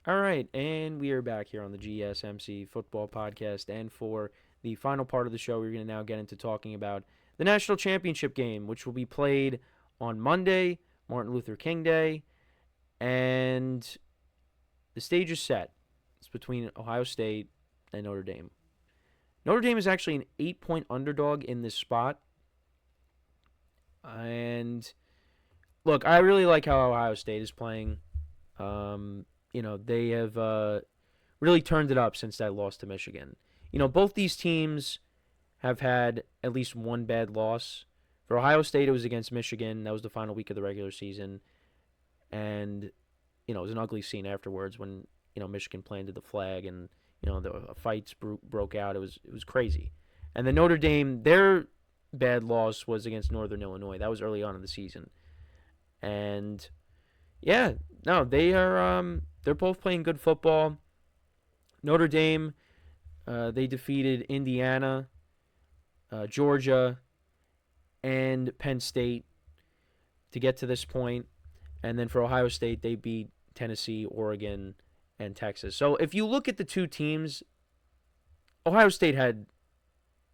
All right, and we are back here on the GSMC Football Podcast. And for the final part of the show, we're going to now get into talking about the national championship game, which will be played on Monday, Martin Luther King Day. And the stage is set. It's between Ohio State and Notre Dame. Notre Dame is actually an 8-point underdog in this spot. And look, I really like how Ohio State is playing. They have really turned it up since that loss to Michigan. Both these teams have had at least one bad loss. For Ohio State, it was against Michigan. That was the final week of the regular season. And, it was an ugly scene afterwards when, Michigan planted the flag and, the fights broke out. It was crazy. And then Notre Dame, their bad loss was against Northern Illinois. That was early on in the season. And yeah, no, they're both playing good football. Notre Dame, they defeated Indiana, Georgia, and Penn State to get to this point. And then for Ohio State, they beat Tennessee, Oregon, and Texas. So if you look at the two teams, Ohio State had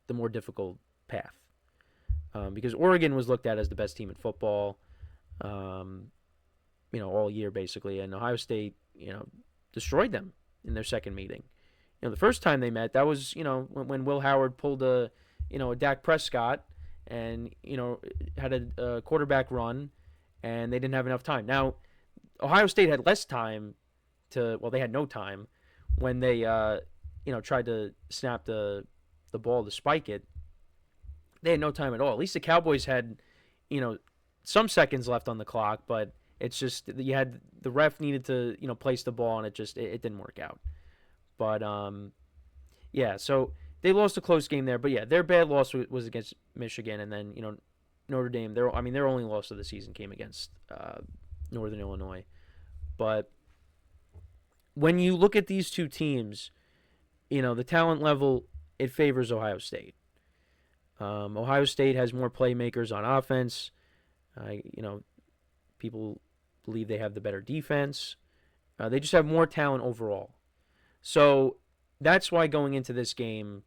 the more difficult path because Oregon was looked at as the best team in football. All year basically, and Ohio State, destroyed them in their second meeting. The first time they met, that was, when Will Howard pulled a Dak Prescott and, had a quarterback run, and they didn't have enough time. Now, Ohio State had less time they had no time when they, tried to snap the ball to spike it. They had no time at all. At least the Cowboys had, some seconds left on the clock, but it's just the ref needed to place the ball, and it didn't work out. But so they lost a close game there. But yeah, their bad loss was against Michigan, and then Notre Dame. Their only loss of the season came against Northern Illinois. But when you look at these two teams, the talent level, it favors Ohio State. Ohio State has more playmakers on offense. People believe they have the better defense. They just have more talent overall. So that's why going into this game,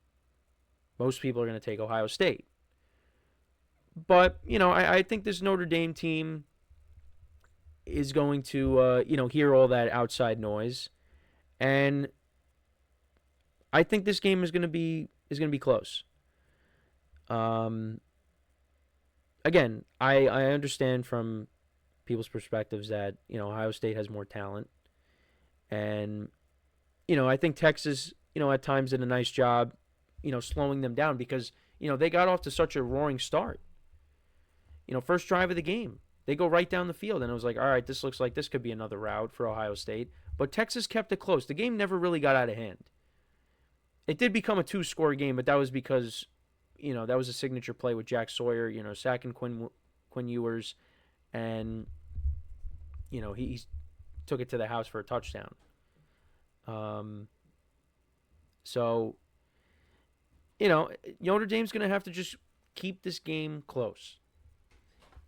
most people are going to take Ohio State. But, I think this Notre Dame team is going to, hear all that outside noise. And I think this game is going to be close. Again, I understand from people's perspectives that, Ohio State has more talent. And, I think Texas, at times did a nice job, slowing them down because, they got off to such a roaring start. First drive of the game, they go right down the field. And it was like, all right, this looks like this could be another rout for Ohio State. But Texas kept it close. The game never really got out of hand. It did become a 2-score game, but that was because, that was a signature play with Jack Sawyer, sacking Quinn Ewers. And, he took it to the house for a touchdown. So, Notre Dame's going to have to just keep this game close.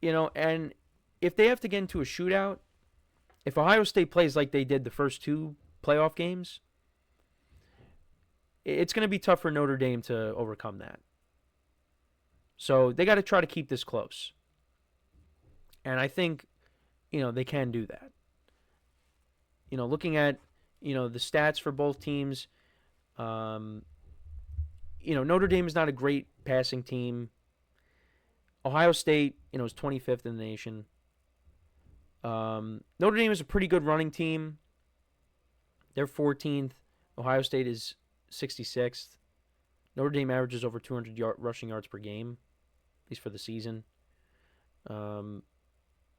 And if they have to get into a shootout, if Ohio State plays like they did the first two playoff games, it's going to be tough for Notre Dame to overcome that. So they got to try to keep this close. And I think, they can do that. Looking at, the stats for both teams, Notre Dame is not a great passing team. Ohio State, is 25th in the nation. Notre Dame is a pretty good running team. They're 14th. Ohio State is 66th. Notre Dame averages over 200 rushing yards per game, at least for the season.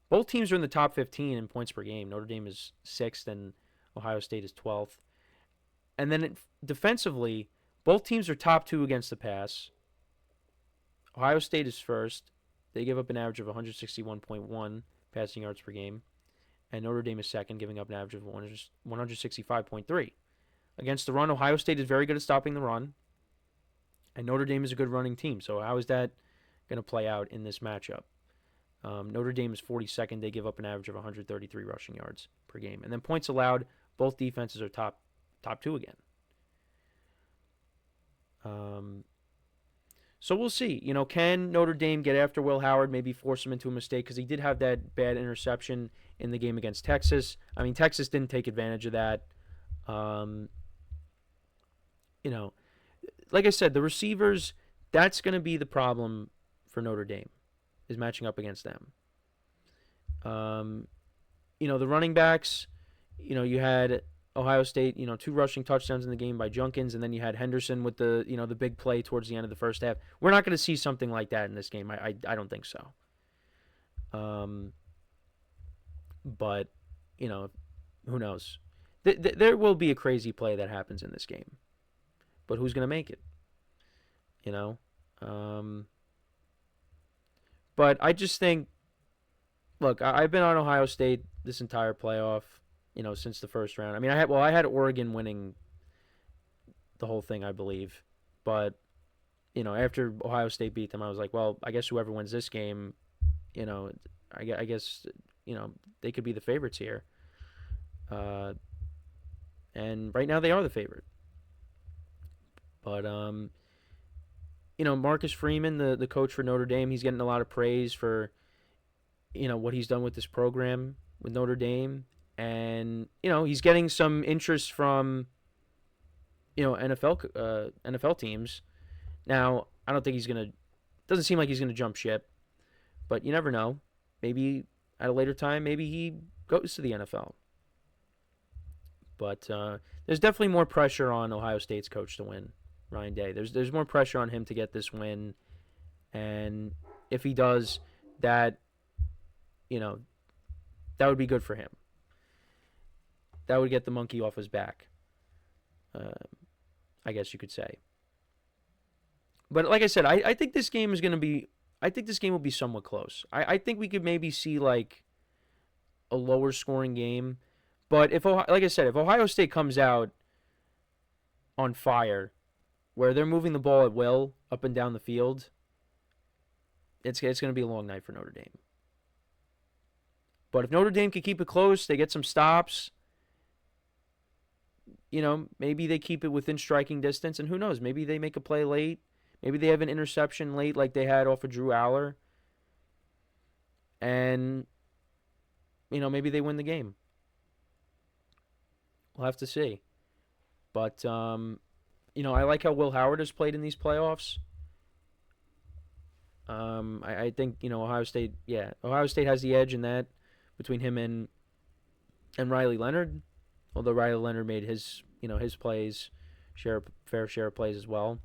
Both teams are in the top 15 in points per game. Notre Dame is 6th and Ohio State is 12th. And then defensively, both teams are top 2 against the pass. Ohio State is first. They give up an average of 161.1 passing yards per game. And Notre Dame is second, giving up an average of 165.3. Against the run, Ohio State is very good at stopping the run. And Notre Dame is a good running team. So how is that going to play out in this matchup? Notre Dame is 42nd. They give up an average of 133 rushing yards per game. And then points allowed, both defenses are top two again. So we'll see. Can Notre Dame get after Will Howard, maybe force him into a mistake? Because he did have that bad interception in the game against Texas. I mean, Texas didn't take advantage of that. Like I said, the receivers, that's going to be the problem for Notre Dame, is matching up against them. The running backs, you had Ohio State, 2 rushing touchdowns in the game by Junkins, and then you had Henderson with the big play towards the end of the first half. We're not going to see something like that in this game. I don't think so. But, who knows? There will be a crazy play that happens in this game. But who's going to make it? But I just think, look, I've been on Ohio State this entire playoff, since the first round. I mean, I had Oregon winning the whole thing, I believe. But, after Ohio State beat them, I was like, well, I guess whoever wins this game, I guess, they could be the favorites here. And right now they are the favorite. But, Marcus Freeman, the coach for Notre Dame, he's getting a lot of praise for, what he's done with this program with Notre Dame. And, he's getting some interest from, NFL teams. Now, I don't think doesn't seem like he's going to jump ship. But you never know. Maybe at a later time, maybe he goes to the NFL. But there's definitely more pressure on Ohio State's coach to win, Ryan Day. There's more pressure on him to get this win. And if he does, that would be good for him. That would get the monkey off his back, I guess you could say. But like I said, I think this game is going to be... I think this game will be somewhat close. I think we could maybe see like a lower scoring game. But like I said, if Ohio State comes out on fire, where they're moving the ball at will up and down the field, it's going to be a long night for Notre Dame. But if Notre Dame can keep it close, they get some stops, maybe they keep it within striking distance, and who knows, maybe they make a play late. Maybe they have an interception late like they had off of Drew Aller. And, maybe they win the game. We'll have to see. But, I like how Will Howard has played in these playoffs. I think, Ohio State has the edge in that between him and Riley Leonard. Although Riley Leonard made his plays, fair share of plays as well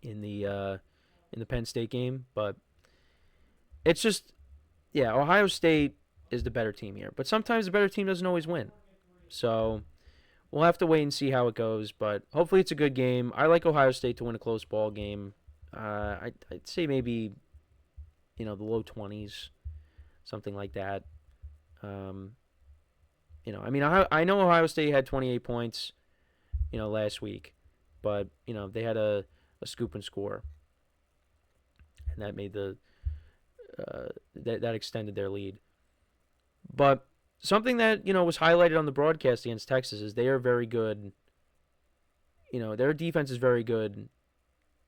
in the Penn State game. But it's just, Ohio State is the better team here. But sometimes the better team doesn't always win. So we'll have to wait and see how it goes. But hopefully it's a good game. I like Ohio State to win a close ball game. I'd say maybe, the low 20s, something like that. I know Ohio State had 28 points, last week. But, they had a scoop and score. And that made that extended their lead. But something that, was highlighted on the broadcast against Texas is they are very good. Their defense is very good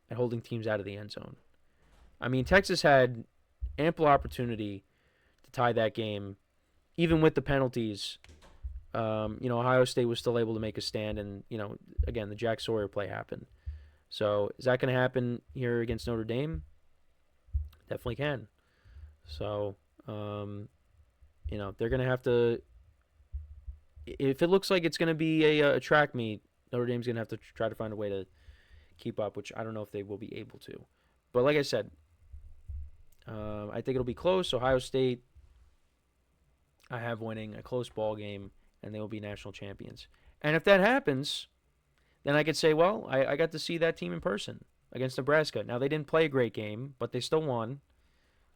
at holding teams out of the end zone. I mean, Texas had ample opportunity to tie that game. Even with the penalties, Ohio State was still able to make a stand. And, again, the Jack Sawyer play happened. So is that going to happen here against Notre Dame? Definitely can. So, they're going to have to, if it looks like it's going to be a track meet, Notre Dame's going to have to try to find a way to keep up, which I don't know if they will be able to. But like I said, I think it'll be close. Ohio State, I have winning a close ball game, and they will be national champions. And if that happens, then I could say, well, I got to see that team in person against Nebraska. Now, they didn't play a great game, but they still won.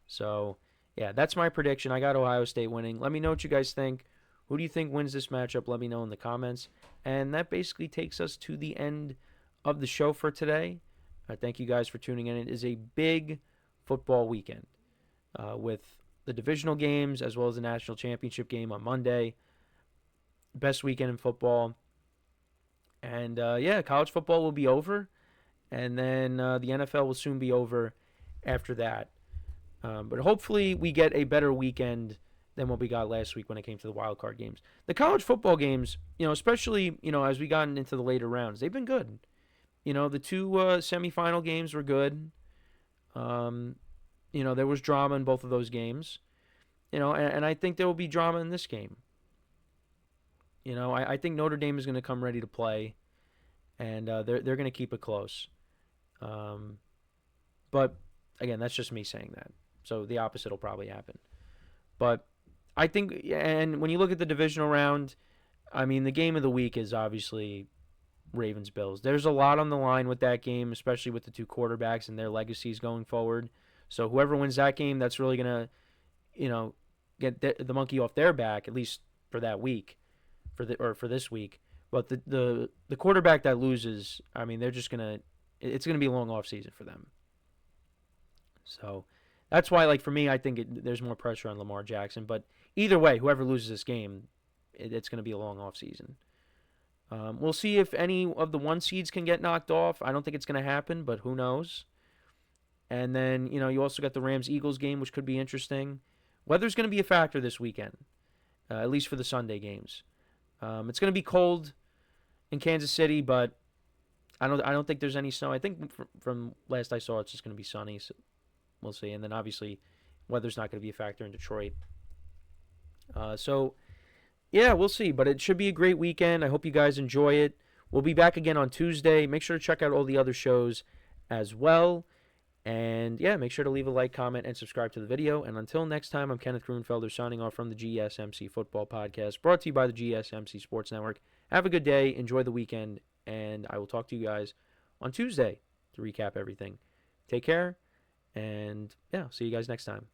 So, yeah, that's my prediction. I got Ohio State winning. Let me know what you guys think. Who do you think wins this matchup? Let me know in the comments. And that basically takes us to the end of the show for today. Thank you guys for tuning in. It is a big football weekend with the divisional games as well as the national championship game on Monday. best weekend in football. And college football will be over, and then the NFL will soon be over after that. But hopefully we get a better weekend than what we got last week when it came to the wild card games. The college football games, especially as we gotten into the later rounds, they've been good. The two semifinal games were good. There was drama in both of those games. And I think there will be drama in this game. I think Notre Dame is going to come ready to play, and they're going to keep it close. But again, that's just me saying that. So the opposite will probably happen. But I think, and when you look at the divisional round, I mean, the game of the week is obviously Ravens-Bills. There's a lot on the line with that game, especially with the two quarterbacks and their legacies going forward. So whoever wins that game, that's really going to, get the monkey off their back, at least for that week, for this week. But the quarterback that loses, I mean, it's going to be a long off season for them. So that's why, for me, I think there's more pressure on Lamar Jackson. But either way, whoever loses this game, it's going to be a long off season. We'll see if any of the 1 seeds can get knocked off. I don't think it's going to happen, but who knows? And then, you also got the Rams-Eagles game, which could be interesting. Weather's going to be a factor this weekend, at least for the Sunday games. It's going to be cold in Kansas City, but I don't think there's any snow. I think from last I saw, it's just going to be sunny. So we'll see. And then obviously, weather's not going to be a factor in Detroit. Yeah, we'll see. But it should be a great weekend. I hope you guys enjoy it. We'll be back again on Tuesday. Make sure to check out all the other shows as well. And yeah, make sure to leave a like, comment, and subscribe to the video. And until next time, I'm Kenneth Grunfelder signing off from the GSMC Football Podcast, brought to you by the GSMC Sports Network. Have a good day. Enjoy the weekend. And I will talk to you guys on Tuesday to recap everything. Take care. And yeah, see you guys next time.